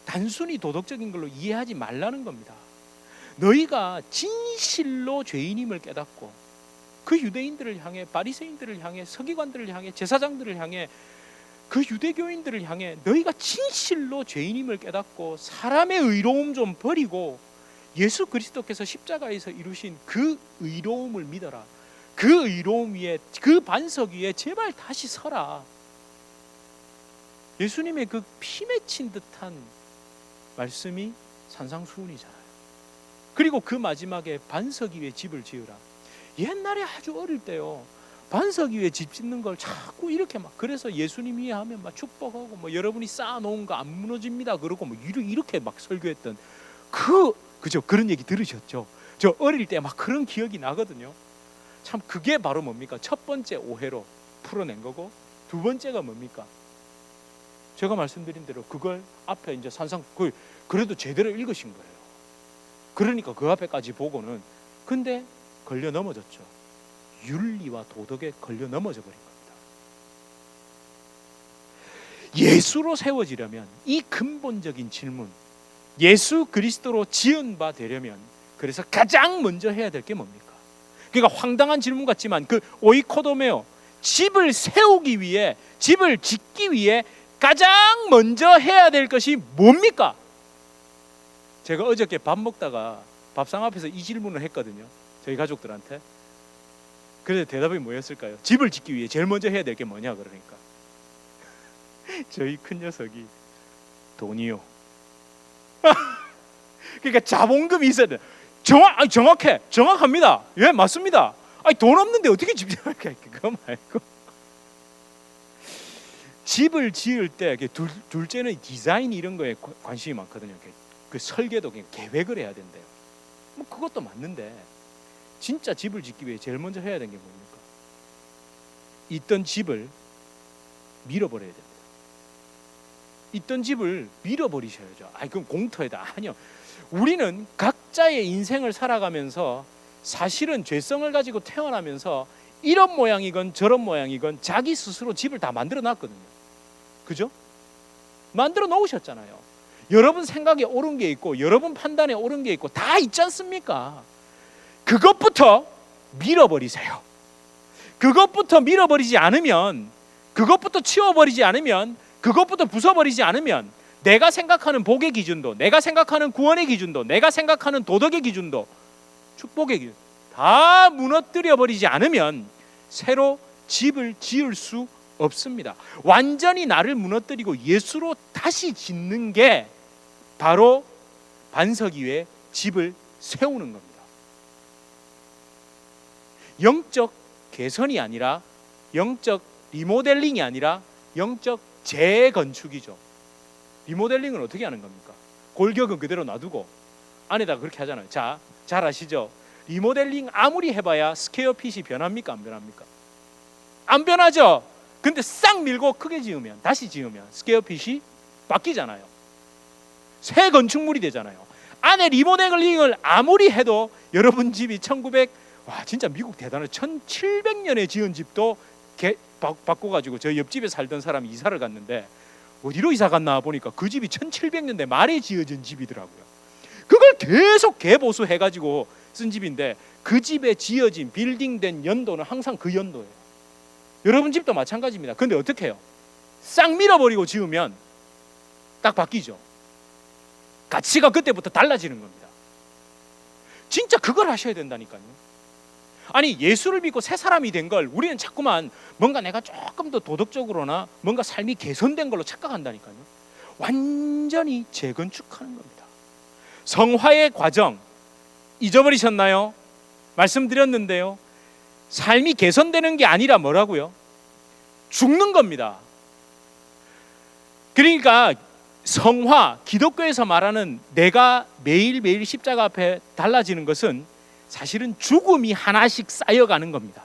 단순히 도덕적인 걸로 이해하지 말라는 겁니다. 너희가 진실로 죄인임을 깨닫고 그 유대인들을 향해, 바리새인들을 향해, 서기관들을 향해, 제사장들을 향해, 그 유대교인들을 향해 너희가 진실로 죄인임을 깨닫고 사람의 의로움 좀 버리고 예수 그리스도께서 십자가에서 이루신 그 의로움을 믿어라. 그 의로움 위에, 그 반석 위에 제발 다시 서라. 예수님의 그 피 맺힌 듯한 말씀이 산상수훈이잖아요. 그리고 그 마지막에 반석 위에 집을 지으라. 옛날에 아주 어릴 때요, 반석 위에 집 짓는 걸 자꾸 이렇게 막, 그래서 예수님이 하면 막 축복하고 뭐 여러분이 쌓아놓은 거 안 무너집니다 그러고 뭐 이렇게 막 설교했던 그죠? 그런 얘기 들으셨죠? 저 어릴 때 막 그런 기억이 나거든요. 참 그게 바로 뭡니까? 첫 번째 오해로 풀어낸 거고, 두 번째가 뭡니까? 제가 말씀드린 대로 그걸 앞에 이제 그래도 제대로 읽으신 거예요. 그러니까 그 앞에까지 보고는, 근데 걸려 넘어졌죠. 윤리와 도덕에 걸려 넘어져 버린 겁니다. 예수로 세워지려면 이 근본적인 질문, 예수 그리스도로 지은 바 되려면, 그래서 가장 먼저 해야 될 게 뭡니까? 그러니까 황당한 질문 같지만 그 오이코도메오, 집을 세우기 위해, 집을 짓기 위해 가장 먼저 해야 될 것이 뭡니까? 제가 어저께 밥 먹다가 밥상 앞에서 이 질문을 했거든요, 저희 가족들한테. 그래서 대답이 뭐였을까요? 집을 짓기 위해 제일 먼저 해야 될 게 뭐냐 그러니까 저희 큰 녀석이 돈이요. 그러니까 자본금이 있어야 돼. 정확합니다. 예, 맞습니다. 아니, 돈 없는데 어떻게 집 지을까? 그거 말고 집을 지을 때 둘째는 디자인 이런 거에 관심이 많거든요. 그 설계도 계획을 해야 된대요. 뭐 그것도 맞는데 진짜 집을 짓기 위해 제일 먼저 해야 되는 게 뭡니까? 있던 집을 밀어버려야 됩니다. 있던 집을 밀어버리셔야죠. 그럼 공터에다. 아니요. 우리는 각자의 인생을 살아가면서 사실은 죄성을 가지고 태어나면서 이런 모양이건 저런 모양이건 자기 스스로 집을 다 만들어 놨거든요. 그죠? 만들어 놓으셨잖아요. 여러분 생각에 옳은 게 있고 여러분 판단에 옳은 게 있고 다 있지 않습니까? 그것부터 밀어버리세요. 그것부터 밀어버리지 않으면, 그것부터 치워버리지 않으면, 그것부터 부숴버리지 않으면 내가 생각하는 복의 기준도, 내가 생각하는 구원의 기준도, 내가 생각하는 도덕의 기준도, 축복의 기준 다 무너뜨려버리지 않으면 새로 집을 지을 수 없습니다. 완전히 나를 무너뜨리고 예수로 다시 짓는 게 바로 반석 위에 집을 세우는 겁니다. 영적 개선이 아니라, 영적 리모델링이 아니라 영적 재건축이죠. 리모델링은 어떻게 하는 겁니까? 골격은 그대로 놔두고 안에다가 그렇게 하잖아요. 자, 잘 아시죠? 리모델링 아무리 해봐야 스퀘어 핏이 변합니까? 안 변합니까? 안 변하죠? 근데 싹 밀고 크게 지으면, 다시 지으면 스퀘어 핏이 바뀌잖아요. 새 건축물이 되잖아요. 안에 리모델링을 아무리 해도 여러분 집이 진짜 미국 대단해. 1700년에 지은 집도 바꿔가지고 저희 옆집에 살던 사람이 이사를 갔는데 어디로 이사 갔나 보니까 그 집이 1700년대 말에 지어진 집이더라고요. 그걸 계속 개보수해가지고 쓴 집인데 그 집에 지어진 빌딩된 연도는 항상 그 연도예요. 여러분 집도 마찬가지입니다. 근데 어떻게 해요? 싹 밀어버리고 지으면 딱 바뀌죠. 가치가 그때부터 달라지는 겁니다. 진짜 그걸 하셔야 된다니까요. 아니 예수를 믿고 새 사람이 된 걸 우리는 자꾸만 뭔가 내가 조금 더 도덕적으로나 뭔가 삶이 개선된 걸로 착각한다니까요. 완전히 재건축하는 겁니다. 성화의 과정 잊어버리셨나요? 말씀드렸는데요. 삶이 개선되는 게 아니라 뭐라고요? 죽는 겁니다. 그러니까 성화, 기독교에서 말하는 내가 매일매일 십자가 앞에 달라지는 것은 사실은 죽음이 하나씩 쌓여가는 겁니다.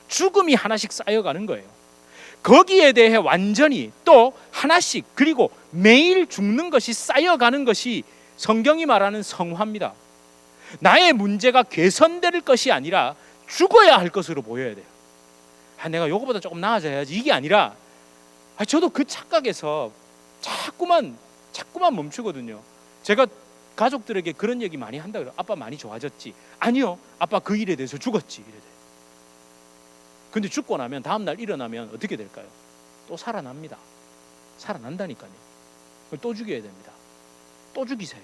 죽음이 하나씩 쌓여가는 거예요. 거기에 대해 완전히 또 하나씩, 그리고 매일 죽는 것이 쌓여가는 것이 성경이 말하는 성화입니다. 나의 문제가 개선될 것이 아니라 죽어야 할 것으로 보여야 돼요. 내가 이거보다 조금 나아져야지, 이게 아니라 저도 그 착각에서 자꾸만 멈추거든요. 제가 가족들에게 그런 얘기 많이 한다 그래요. 아빠 많이 좋아졌지? 아니요, 아빠 그 일에 대해서 죽었지. 이래. 근데 죽고 나면 다음날 일어나면 어떻게 될까요? 또 살아납니다. 살아난다니까요. 또 죽여야 됩니다. 또 죽이세요.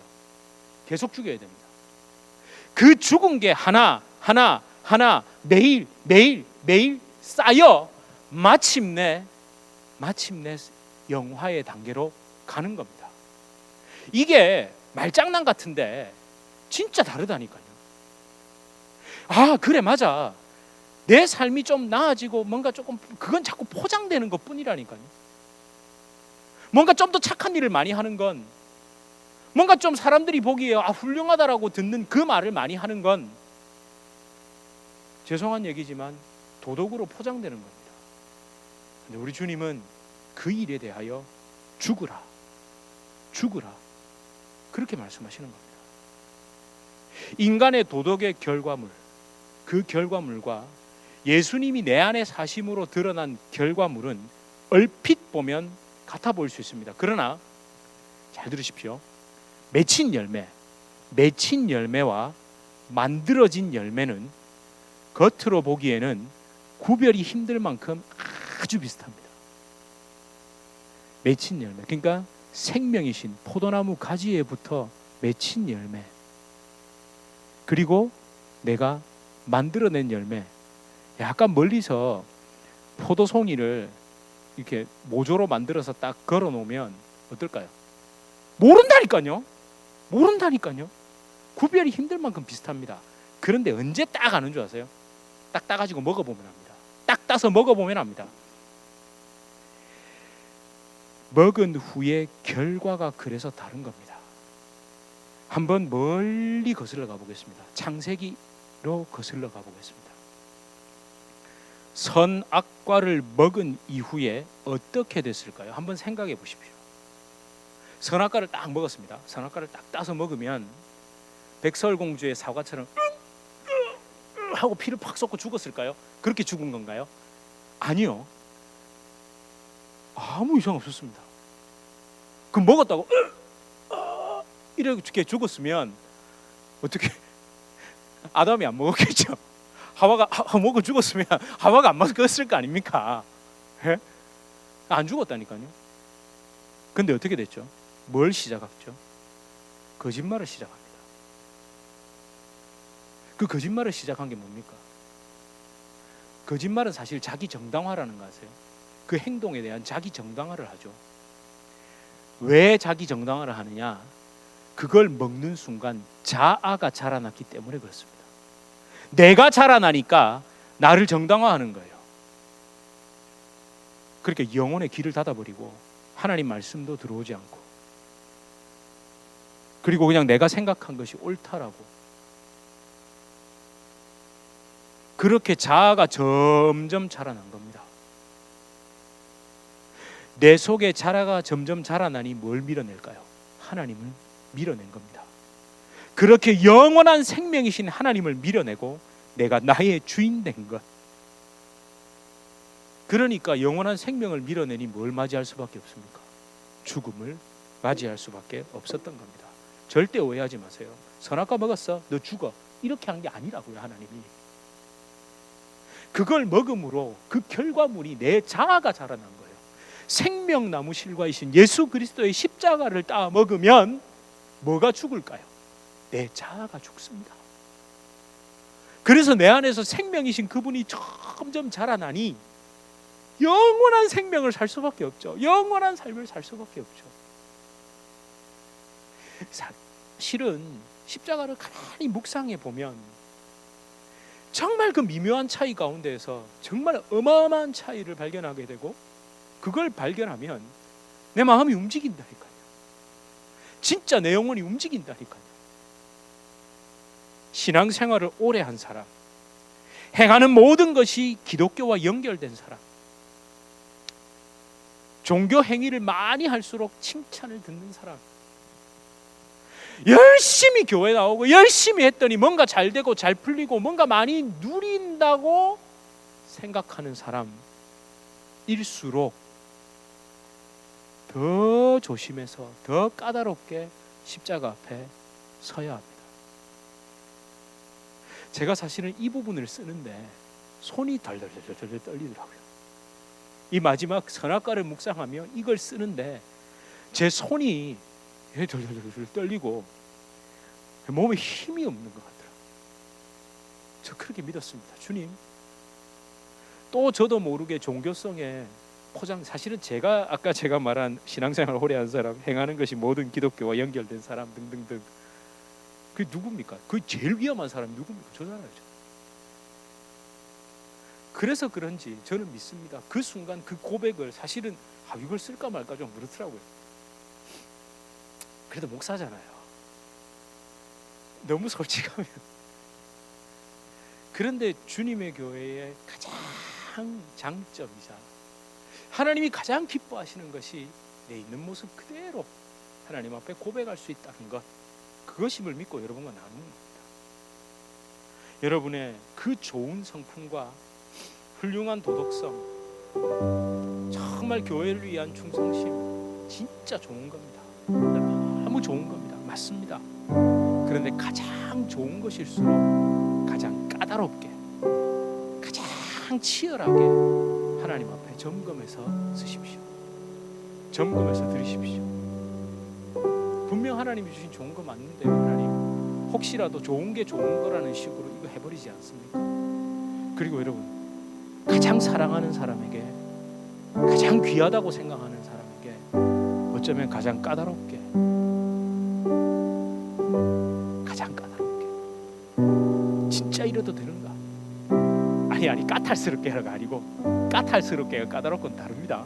계속 죽여야 됩니다. 그 죽은 게 하나 매일 쌓여 마침내 영화의 단계로 가는 겁니다. 이게 말장난 같은데 진짜 다르다니까요. 그래, 맞아. 내 삶이 좀 나아지고 뭔가 조금, 그건 자꾸 포장되는 것뿐이라니까요. 뭔가 좀 더 착한 일을 많이 하는 건, 뭔가 좀 사람들이 보기에 훌륭하다라고 듣는 그 말을 많이 하는 건 죄송한 얘기지만 도덕으로 포장되는 겁니다. 근데 우리 주님은 그 일에 대하여 죽으라 그렇게 말씀하시는 겁니다. 인간의 도덕의 결과물, 그 결과물과 예수님이 내 안에 사심으로 드러난 결과물은 얼핏 보면 같아 보일 수 있습니다. 그러나 잘 들으십시오. 맺힌 열매와 만들어진 열매는 겉으로 보기에는 구별이 힘들 만큼 아주 비슷합니다. 맺힌 열매, 그러니까 생명이신 포도나무 가지에부터 맺힌 열매, 그리고 내가 만들어낸 열매. 약간 멀리서 포도송이를 이렇게 모조로 만들어서 딱 걸어 놓으면 어떨까요? 모른다니까요. 구별이 힘들 만큼 비슷합니다. 그런데 언제 딱 아는 줄 아세요? 딱 따가지고 먹어보면 합니다. 딱 따서 먹어보면 합니다. 먹은 후에 결과가 그래서 다른 겁니다. 한번 멀리 거슬러 가보겠습니다. 창세기로 거슬러 가보겠습니다. 선악과를 먹은 이후에 어떻게 됐을까요? 한번 생각해 보십시오. 선악과를 딱 먹었습니다. 선악과를 딱 따서 먹으면 백설공주의 사과처럼 하고 피를 팍 쏟고 죽었을까요? 그렇게 죽은 건가요? 아니요. 아무 이상 없었습니다. 그럼 먹었다고 이렇게 죽었으면 어떻게, 아담이 안 먹었겠죠. 하와가 먹어 죽었으면 하와가 안 먹었을 거 아닙니까? 예? 안 죽었다니까요. 근데 어떻게 됐죠? 뭘 시작했죠? 거짓말을 시작합니다. 그 거짓말을 시작한 게 뭡니까? 거짓말은 사실 자기 정당화라는 거 아세요? 그 행동에 대한 자기 정당화를 하죠. 왜 자기 정당화를 하느냐? 그걸 먹는 순간 자아가 자라났기 때문에 그렇습니다. 내가 자라나니까 나를 정당화하는 거예요. 그렇게 영혼의 길을 닫아버리고 하나님 말씀도 들어오지 않고, 그리고 그냥 내가 생각한 것이 옳다라고, 그렇게 자아가 점점 자라난 겁니다. 내 속에 자아가 점점 자라나니 뭘 밀어낼까요? 하나님을 밀어낸 겁니다. 그렇게 영원한 생명이신 하나님을 밀어내고 내가 나의 주인 된 것. 그러니까 영원한 생명을 밀어내니 뭘 맞이할 수밖에 없습니까? 죽음을 맞이할 수밖에 없었던 겁니다. 절대 오해하지 마세요. 선악과 먹었어, 너 죽어, 이렇게 한 게 아니라고요. 하나님이 그걸 먹음으로 그 결과물이 내 자아가 자라난 거예요. 생명나무 실과이신 예수 그리스도의 십자가를 따 먹으면 뭐가 죽을까요? 내 자아가 죽습니다. 그래서 내 안에서 생명이신 그분이 점점 자라나니 영원한 생명을 살 수밖에 없죠. 영원한 삶을 살 수밖에 없죠. 실은 십자가를 가만히 묵상해 보면 정말 그 미묘한 차이 가운데에서 정말 어마어마한 차이를 발견하게 되고, 그걸 발견하면 내 마음이 움직인다니까요. 진짜 내 영혼이 움직인다니까요. 신앙생활을 오래 한 사람, 행하는 모든 것이 기독교와 연결된 사람, 종교 행위를 많이 할수록 칭찬을 듣는 사람, 열심히 교회 나오고 열심히 했더니 뭔가 잘 되고 잘 풀리고 뭔가 많이 누린다고 생각하는 사람일수록 더 조심해서 더 까다롭게 십자가 앞에 서야 합니다. 제가 사실은 이 부분을 쓰는데 손이 덜덜덜덜 떨리더라고요. 이 마지막 선악과를 묵상하며 이걸 쓰는데 제 손이 덜덜덜 떨리고 몸에 힘이 없는 것 같더라고요. 저 그렇게 믿었습니다. 주님, 또 저도 모르게 종교성에 포장, 사실은 제가 아까 제가 말한 신앙생활 오래 한 사람, 행하는 것이 모든 기독교와 연결된 사람 등등등, 그게 누굽니까? 그 제일 위험한 사람이 누굽니까? 저잖아요. 그래서 그런지 저는 믿습니다. 그 순간 그 고백을 사실은 이걸 쓸까 말까 좀 그렇더라고요. 그래도 목사잖아요. 너무 솔직하면. 그런데 주님의 교회의 가장 장점이자 하나님이 가장 기뻐하시는 것이 내 있는 모습 그대로 하나님 앞에 고백할 수 있다는 것, 그것임을 믿고 여러분과 나누는 겁니다. 여러분의 그 좋은 성품과 훌륭한 도덕성, 정말 교회를 위한 충성심, 진짜 좋은 겁니다. 너무 좋은 겁니다. 맞습니다. 그런데 가장 좋은 것일수록 가장 까다롭게, 가장 치열하게 하나님 앞에 점검해서 쓰십시오. 점검해서 들으십시오. 분명 하나님이 주신 좋은 거 맞는데 하나님 혹시라도 좋은 게 좋은 거라는 식으로 이거 해버리지 않습니까? 그리고 여러분, 가장 사랑하는 사람에게, 가장 귀하다고 생각하는 사람에게 어쩌면 가장 까다롭게, 가장 까다롭게, 진짜 이래도 되는가? 아니 까탈스럽게 하라가 아니고, 까탈스럽게가 까다롭건 다릅니다.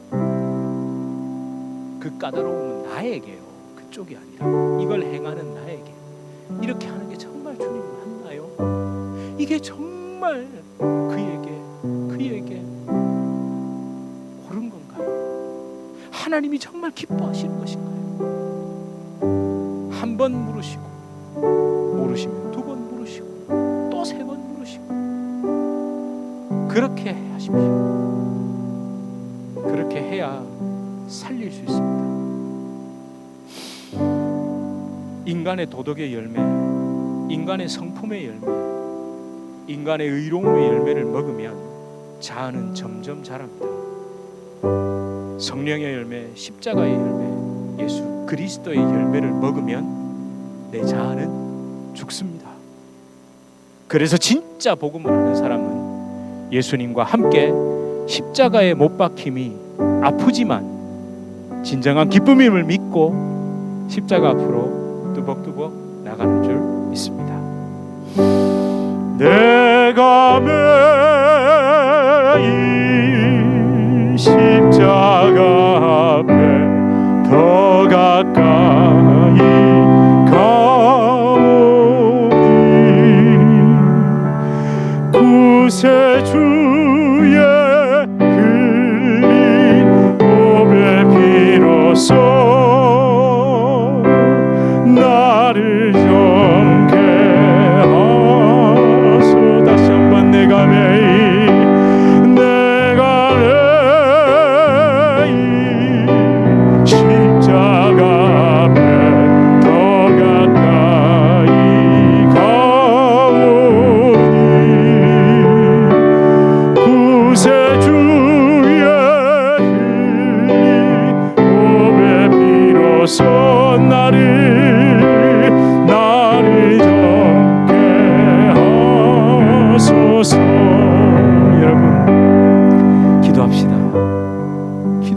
그 까다로움은 나에게요, 그쪽이 아니라 이걸 행하는 나에게. 이렇게 하는 게 정말 주님 맞나요? 이게 정말 그에게 옳은 건가요? 하나님이 정말 기뻐하시는 것인가요? 한 번 물으시고 모르시면 두 번 물으시고 또 세 번 물으시고, 그렇게 하십시오. 그렇게 해야 살릴 수 있습니다. 인간의 도덕의 열매, 인간의 성품의 열매, 인간의 의로움의 열매를 먹으면 자아는 점점 자랍니다. 성령의 열매, 십자가의 열매, 예수 그리스도의 열매를 먹으면 내 자아는 죽습니다. 그래서 진짜 복음을 하는 사람은 예수님과 함께 십자가에 못 박힘이 아프지만 진정한 기쁨임을 믿고 십자가 앞으로 뚜벅뚜벅 나가는 줄 믿습니다. 내가 매일 십자가 앞에 더 가까이 가오니 구세주의 흘린 몸의 피로써 나를 정케 하소. 다시 한번 내가 매일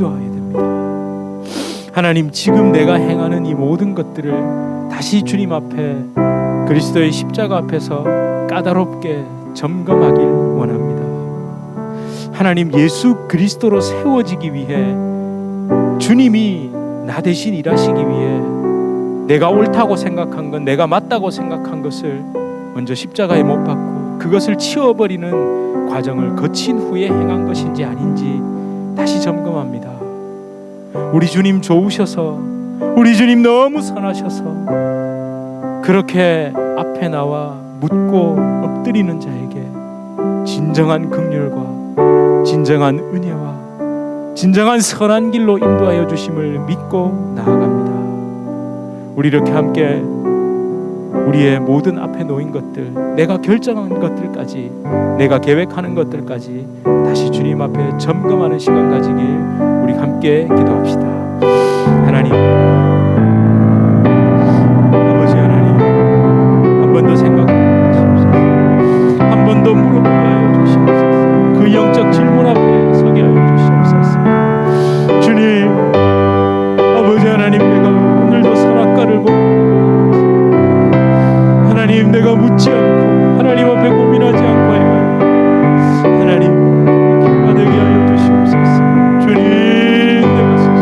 기도해야 됩니다. 하나님, 지금 내가 행하는 이 모든 것들을 다시 주님 앞에, 그리스도의 십자가 앞에서 까다롭게 점검하길 원합니다. 하나님, 예수 그리스도로 세워지기 위해 주님이 나 대신 일하시기 위해 내가 옳다고 생각한 것, 내가 맞다고 생각한 것을 먼저 십자가에 못 박고 그것을 치워버리는 과정을 거친 후에 행한 것인지 아닌지 다시 점검합니다. 우리 주님 좋으셔서, 우리 주님 너무 선하셔서 그렇게 앞에 나와 묻고 엎드리는 자에게 진정한 긍휼과 진정한 은혜와 진정한 선한 길로 인도하여 주심을 믿고 나아갑니다. 우리 이렇게 함께 우리의 모든 앞에 놓인 것들, 내가 결정한 것들까지, 내가 계획하는 것들까지 다시 주님 앞에 점검하는 시간 가지길 우리 함께 기도합시다. 하나님, 아버지 하나님, 한 번 더 생각해 주시옵소서. 한 번 더 물어보게 하여 주시옵소서. 그 영적 질문 앞에 서게 하여 주시옵소서. 주님, 아버지 하나님, 내가 오늘도 선악과를 보고 하나님, 내가 묻지 않고 하나님 앞에 고민하지 않고 하나님 기도되게 하여 주시옵소서. 주님, 내가 서서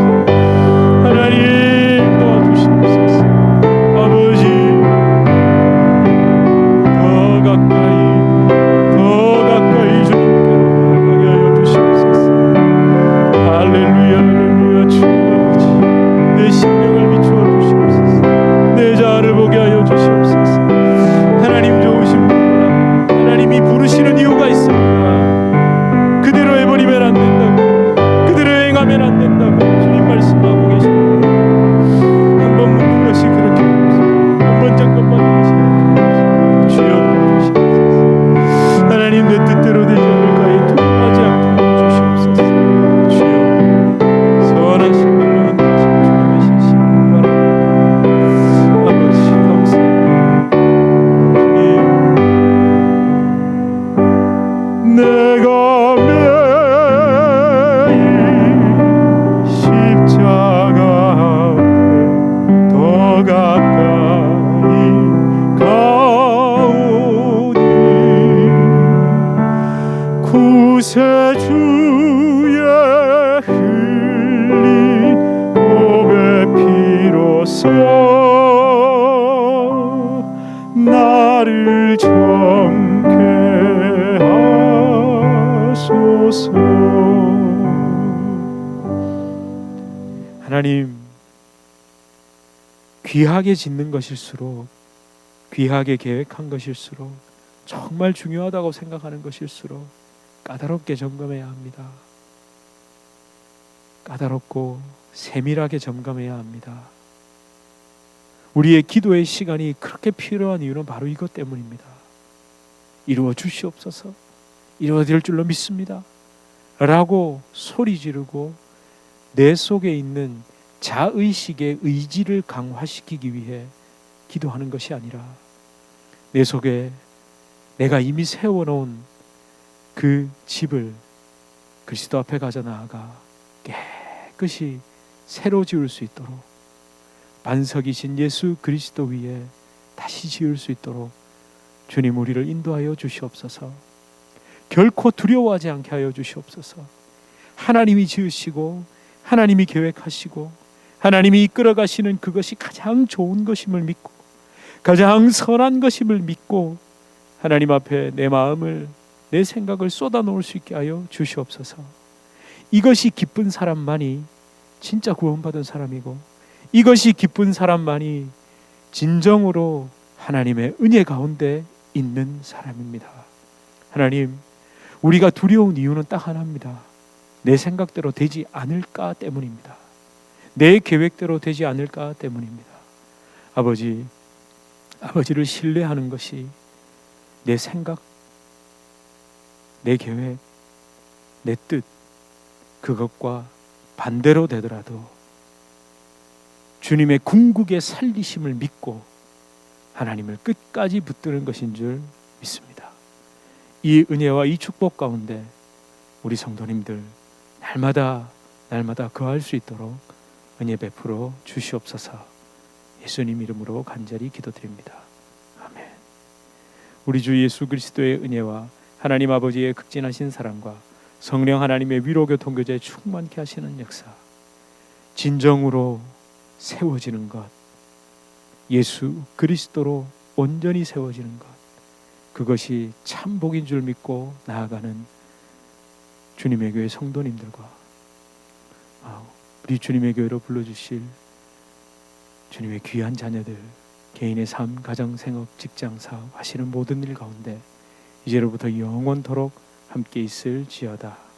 하나님 도와주시옵소서. 아버지, 더 가까이 주님께로 나아가게 하여 주시옵소서. 할렐루야, 할렐루야. 주님 아버지, 내 심령을 비추어 주시옵소서. 내 자아를 보게 하여 주시옵소서. 하나님 좋으신 분이라, 하나님이 부르시는 이유가 있습니다. 그대로 해버리면 안 된다고, 그대로 행하면 안 된다고 주님 말씀하고 계십니다. 한번 묻는 것이 그렇게 없습니다. 한번 잠깐만 주여 주시옵소서. 하나님, 내 뜻대로 되지 않을까에 두려워하지 않게 주시옵소서. 주여, 선하신 분과 함께하신 주님의 신심을 바랍니다. 아버지 감사합니다. 내가 매일 십자가 앞에 더 가까이 가오니 구세주의 흘린 보배 피로써 나를 정케 하소서. 하나님, 귀하게 짓는 것일수록, 귀하게 계획한 것일수록, 정말 중요하다고 생각하는 것일수록 까다롭게 점검해야 합니다. 까다롭고 세밀하게 점검해야 합니다. 우리의 기도의 시간이 그렇게 필요한 이유는 바로 이것 때문입니다. 이루어 주시옵소서. 이루어질 줄로 믿습니다 라고 소리 지르고 내 속에 있는 자의식의 의지를 강화시키기 위해 기도하는 것이 아니라 내 속에 내가 이미 세워놓은 그 집을 그리스도 앞에 가져 나아가 깨끗이 새로 지을 수 있도록, 반석이신 예수 그리스도 위에 다시 지을 수 있도록 주님 우리를 인도하여 주시옵소서. 결코 두려워하지 않게 하여 주시옵소서. 하나님이 지으시고 하나님이 계획하시고 하나님이 이끌어 가시는 그것이 가장 좋은 것임을 믿고 가장 선한 것임을 믿고 하나님 앞에 내 마음을, 내 생각을 쏟아 놓을 수 있게 하여 주시옵소서. 이것이 기쁜 사람만이 진짜 구원받은 사람이고, 이것이 기쁜 사람만이 진정으로 하나님의 은혜 가운데 있는 사람입니다. 하나님, 우리가 두려운 이유는 딱 하나입니다. 내 생각대로 되지 않을까 때문입니다. 내 계획대로 되지 않을까 때문입니다. 아버지를 신뢰하는 것이 내 생각, 내 계획, 내 뜻, 그것과 반대로 되더라도 주님의 궁극의 살리심을 믿고 하나님을 끝까지 붙드는 것인 줄 믿습니다. 이 은혜와 이 축복 가운데 우리 성도님들 날마다 날마다 거할 수 있도록 은혜 베풀어 주시옵소서. 예수님 이름으로 간절히 기도드립니다. 아멘. 우리 주 예수 그리스도의 은혜와 하나님 아버지의 극진하신 사랑과 성령 하나님의 위로 교통 교제에 충만케 하시는 역사, 진정으로 세워지는 것, 예수 그리스도로 온전히 세워지는 것, 그것이 참 복인 줄 믿고 나아가는 주님의 교회 성도님들과 우리 주님의 교회로 불러주실 주님의 귀한 자녀들, 개인의 삶, 가정, 생업, 직장, 사업 하시는 모든 일 가운데 이제로부터 영원토록 함께 있을지어다.